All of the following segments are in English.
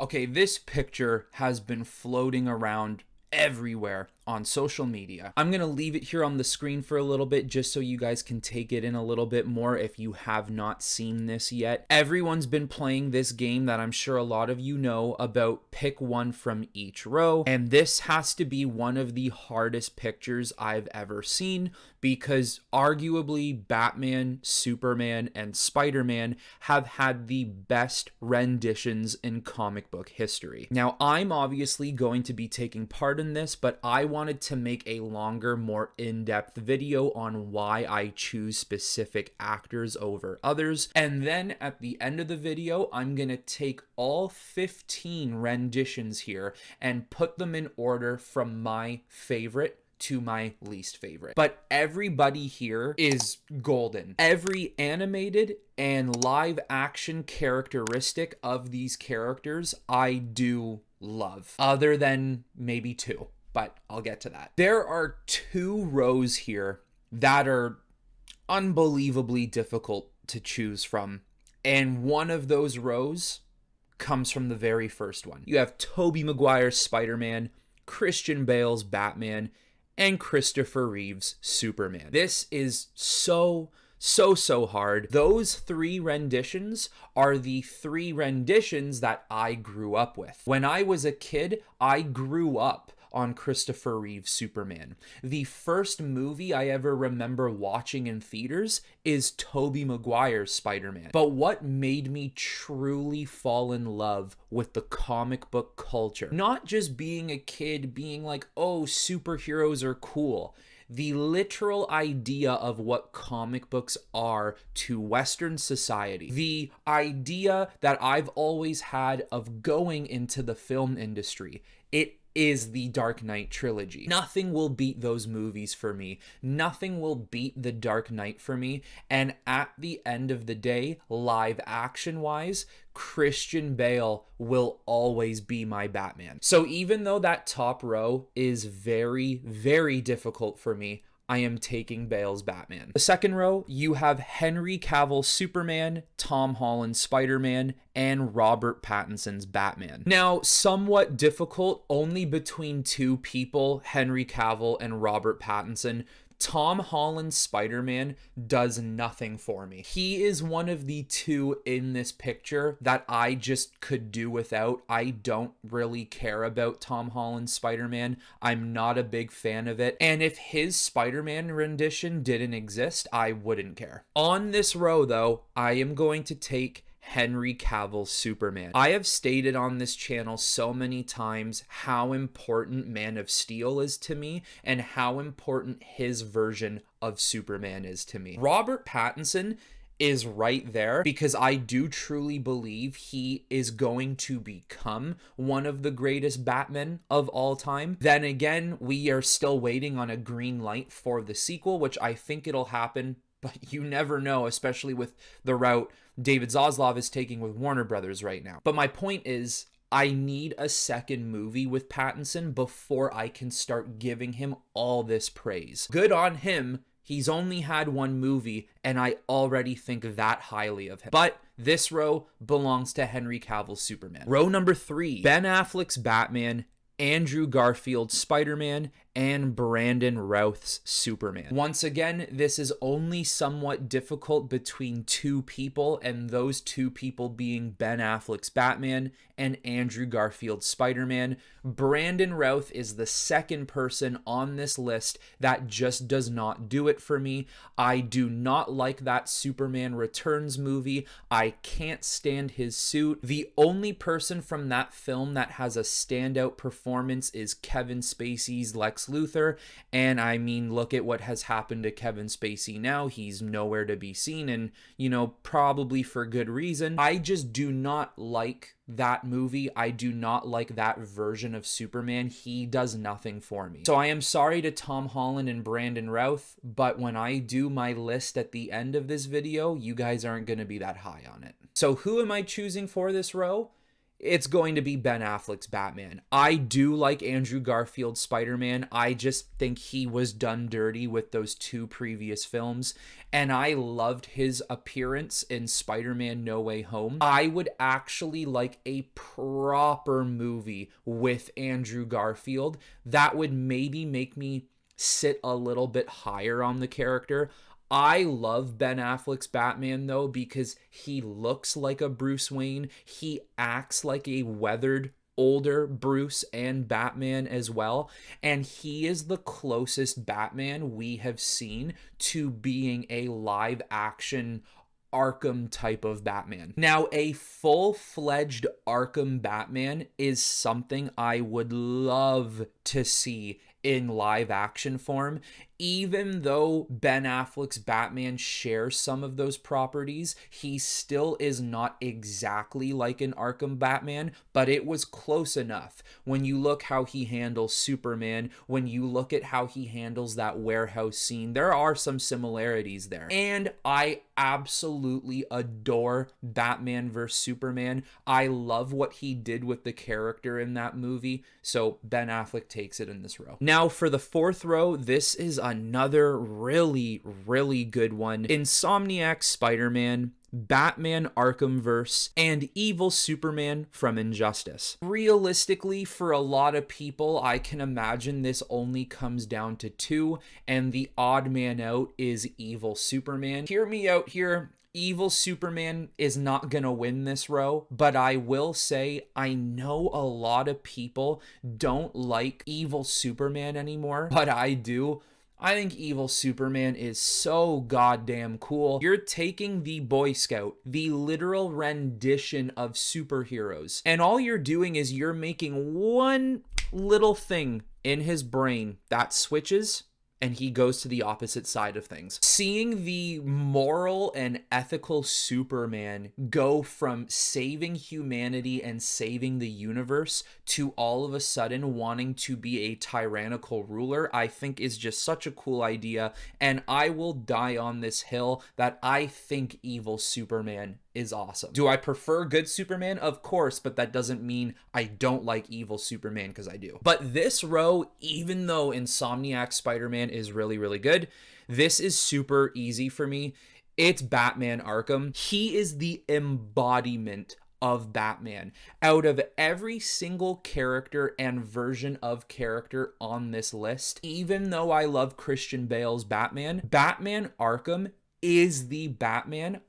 Okay, this picture has been floating around everywhere on social media. I'm going to leave it here on the screen for a little bit just so you guys can take it in a little bit more if you have not seen this yet. Everyone's been playing this game that I'm sure a lot of you know about, pick one from each row, and this has to be one of the hardest pictures I've ever seen because arguably Batman, Superman, and Spider-Man have had the best renditions in comic book history. Now, I'm obviously going to be taking part in this, but I wanted to make a longer, more in-depth video on why I choose specific actors over others. And then at the end of the video, I'm going to take all 15 renditions here and put them in order from my favorite to my least favorite. But everybody here is golden. Every animated and live action characteristic of these characters I do love, other than maybe two, but I'll get to that. There are two rows here that are unbelievably difficult to choose from, and one of those rows comes from the very first one. You have Tobey Maguire's Spider-Man, Christian Bale's Batman, and Christopher Reeve's Superman. This is so hard. Those three renditions are the three renditions that I grew up with. When I was a kid, I grew up on Christopher Reeve's Superman. The first movie I ever remember watching in theaters is Tobey Maguire's Spider-Man. But what made me truly fall in love with the comic book culture, not just being a kid being like, oh, superheroes are cool, the literal idea of what comic books are to Western society, the idea that I've always had of going into the film industry, it is the Dark Knight trilogy. Nothing will beat those movies for me. Nothing will beat the Dark Knight for me. And at the end of the day, live action wise, Christian Bale will always be my Batman. So even though that top row is very difficult for me, I am taking Bale's Batman. The second row, you have Henry Cavill's Superman, Tom Holland's Spider-Man, and Robert Pattinson's Batman. Now, somewhat difficult only between two people, Henry Cavill and Robert Pattinson. Tom Holland's Spider-Man does nothing for me. He is one of the two in this picture that I just could do without. I don't really care about Tom Holland's Spider-Man. I'm not a big fan of it. And if his Spider-Man rendition didn't exist, I wouldn't care. On this row, though, I am going to take Henry Cavill's Superman. I have stated on this channel so many times how important Man of Steel is to me and how important his version of Superman is to me. Robert Pattinson is right there because I do truly believe he is going to become one of the greatest Batmen of all time. Then again, we are still waiting on a green light for the sequel, which I think it'll happen, but you never know, especially with the route David Zaslav is taking with Warner Brothers right now. But my point is, I need a second movie with Pattinson before I can start giving him all this praise. Good on him. He's only had one movie, and I already think that highly of him. But this row belongs to Henry Cavill's Superman. Row number 3, Ben Affleck's Batman, Andrew Garfield's Spider-Man, and Brandon Routh's Superman. Once again, this is only somewhat difficult between two people, and those two people being Ben Affleck's Batman and Andrew Garfield's Spider-Man. Brandon Routh is the second person on this list that just does not do it for me. I do not like that Superman Returns movie. I can't stand his suit. The only person from that film that has a standout performance is Kevin Spacey's Lex Luthor, and I mean, look at what has happened to Kevin Spacey now. He's nowhere to be seen, and probably for good reason. I just do not like that movie. I do not like that version of Superman. He does nothing for me. So I am sorry to Tom Holland and Brandon Routh, but when I do my list at the end of this video, you guys aren't going to be that high on it. So who am I choosing for this row? it's going to be Ben Affleck's Batman. I do like Andrew Garfield's Spider-Man. I just think he was done dirty with those two previous films, and I loved his appearance in Spider-Man No Way Home. I would actually like a proper movie with Andrew Garfield that would maybe make me sit a little bit higher on the character. I love Ben Affleck's Batman though because he looks like a Bruce Wayne. He acts like a weathered older Bruce and Batman as well, and he is the closest Batman we have seen to being a live action Arkham type of Batman. Now, a full-fledged Arkham Batman is something I would love to see in live action form. Even though Ben Affleck's Batman shares some of those properties, he still is not exactly like an Arkham Batman, but it was close enough. When you look how he handles Superman, when you look at how he handles that warehouse scene, there are some similarities there. And I absolutely adore Batman vs Superman. I love what he did with the character in that movie, so Ben Affleck takes it in this row. Now for the fourth row, this is another really, really good one. Insomniac's Spider-Man, Batman Arkhamverse, and Evil Superman from Injustice. Realistically, for a lot of people, I can imagine this only comes down to two, and the odd man out is Evil Superman. Hear me out here. Evil Superman is not gonna win this row, but I will say I know a lot of people don't like Evil Superman anymore, but I do. I think Evil Superman is so goddamn cool. You're taking the Boy Scout, the literal rendition of superheroes, and all you're doing is you're making one little thing in his brain that switches, and he goes to the opposite side of things. Seeing the moral and ethical Superman go from saving humanity and saving the universe to all of a sudden wanting to be a tyrannical ruler, I think is just such a cool idea, and I will die on this hill that I think Evil Superman is awesome. Do I prefer good Superman? Of course, but that doesn't mean I don't like Evil Superman, because I do. But this row, even though Insomniac Spider-Man is really, really good, this is super easy for me. It's Batman Arkham. He is the embodiment of Batman. Out of every single character and version of character on this list, even though I love Christian Bale's Batman, Batman Arkham is the Batman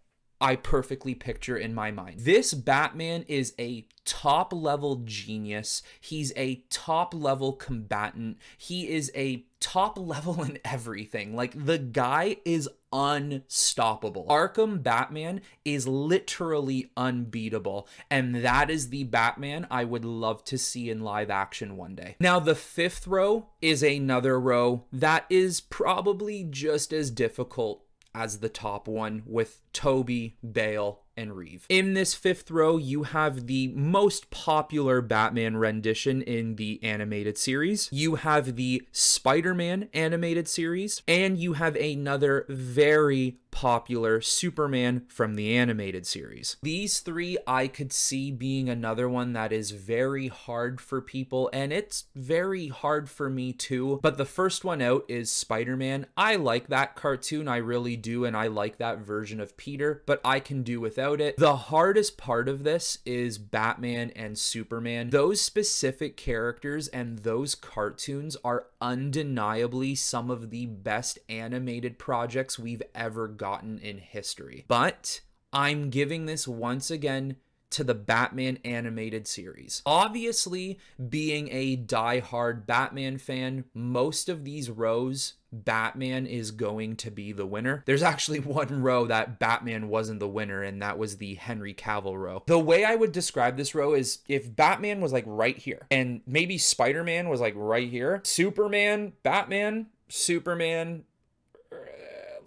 I perfectly picture in my mind. This Batman is a top level genius. He's a top level combatant. He is a top level in everything. Like, the guy is unstoppable. Arkham Batman is literally unbeatable, and that is the Batman I would love to see in live action one day. Now, the fifth row is another row that is probably just as difficult as the top one, with Tobey, Bale, and Reeve. In this fifth row, you have the most popular Batman rendition in the animated series. You have the Spider-Man animated series, and you have another very popular Superman from the animated series. These three I could see being another one that is very hard for people, and it's very hard for me too. But the first one out is Spider-Man. I like that cartoon, I really do, and I like that version of Peter, but I can do without it. The hardest part of this is Batman and Superman. Those specific characters and those cartoons are undeniably some of the best animated projects we've ever gotten in history. But I'm giving this once again to the Batman animated series. Obviously, being a die-hard Batman fan, most of these rows, Batman is going to be the winner. There's actually one row that Batman wasn't the winner, and that was the Henry Cavill row. The way I would describe this row is if Batman was like right here, and maybe Spider-Man was like right here, Superman, Batman, Superman,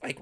like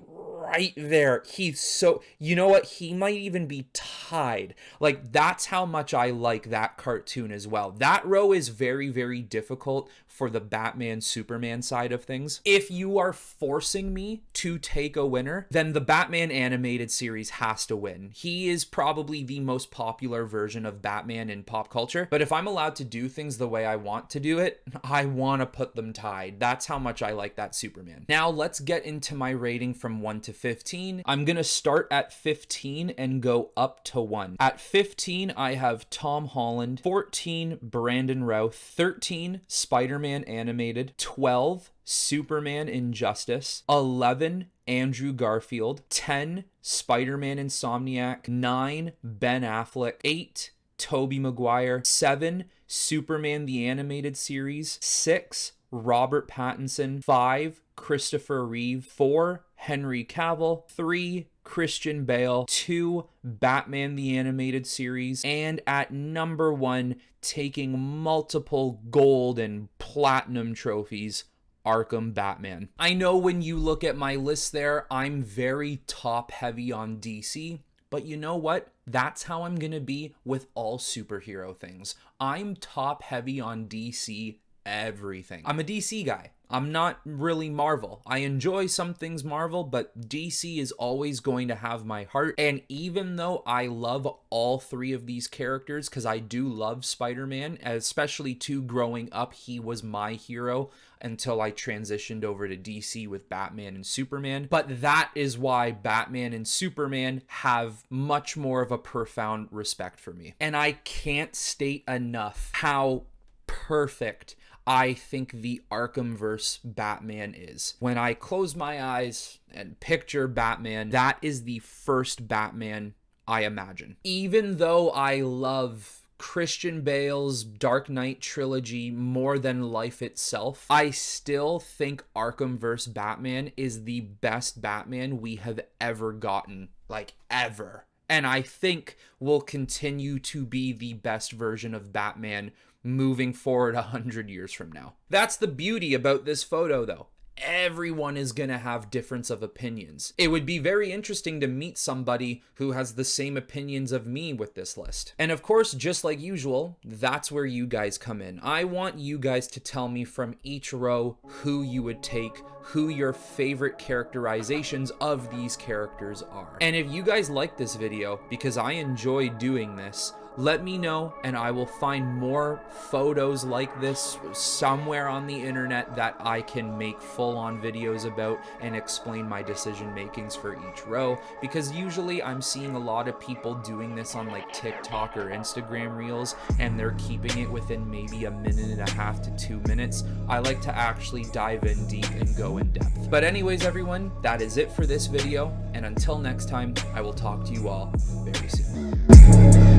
right there. He's so, you know what? He might even be tied. Like, that's how much I like that cartoon as well. That row is very, very difficult for the Batman Superman side of things. If you are forcing me to take a winner, then the Batman animated series has to win. He is probably the most popular version of Batman in pop culture. But if I'm allowed to do things the way I want to do it, I want to put them tied. That's how much I like that Superman. Now let's get into my rating from 1 to 15. I'm gonna start at 15 and go up to 1. At 15, I have Tom Holland. 14, Brandon Routh. 13, Spider-Man animated. 12, Superman Injustice. 11, Andrew Garfield. 10, Spider-Man Insomniac. 9, Ben Affleck. 8, Tobey Maguire. 7, Superman the Animated Series. 6, Robert Pattinson. 5, Christopher Reeve. 4, Henry Cavill. 3, Christian Bale. 2, Batman the Animated Series. And at number 1, taking multiple gold and platinum trophies, Arkham Batman. I know when you look at my list there, I'm very top heavy on DC, but you know what? That's how I'm gonna be with all superhero things. I'm top heavy on DC everything. I'm a DC guy. I'm not really Marvel. I enjoy some things Marvel, but DC is always going to have my heart. And even though I love all 3 of these characters, because I do love Spider-Man, especially too growing up, he was my hero until I transitioned over to DC with Batman and Superman. But that is why Batman and Superman have much more of a profound respect for me. And I can't state enough how perfect I think the Arkhamverse Batman is. When I close my eyes and picture Batman, that is the first Batman I imagine. Even though I love Christian Bale's Dark Knight trilogy more than life itself, I still think Arkhamverse Batman is the best Batman we have ever gotten, like ever. And I think will continue to be the best version of Batman moving forward 100 years from now. That's the beauty about this photo, though. Everyone is gonna have difference of opinions. It would be very interesting to meet somebody who has the same opinions of me with this list. And of course, just like usual, that's where you guys come in. I want you guys to tell me from each row who you would take, who your favorite characterizations of these characters are. And if you guys like this video, because I enjoy doing this, let me know and I will find more photos like this somewhere on the internet that I can make full-on videos about and explain my decision makings for each row, because usually I'm seeing a lot of people doing this on like TikTok or Instagram Reels and they're keeping it within maybe 1.5 to 2 minutes. I like to actually dive in deep and go in depth. But anyways, everyone, that is it for this video, and until next time, I will talk to you all very soon.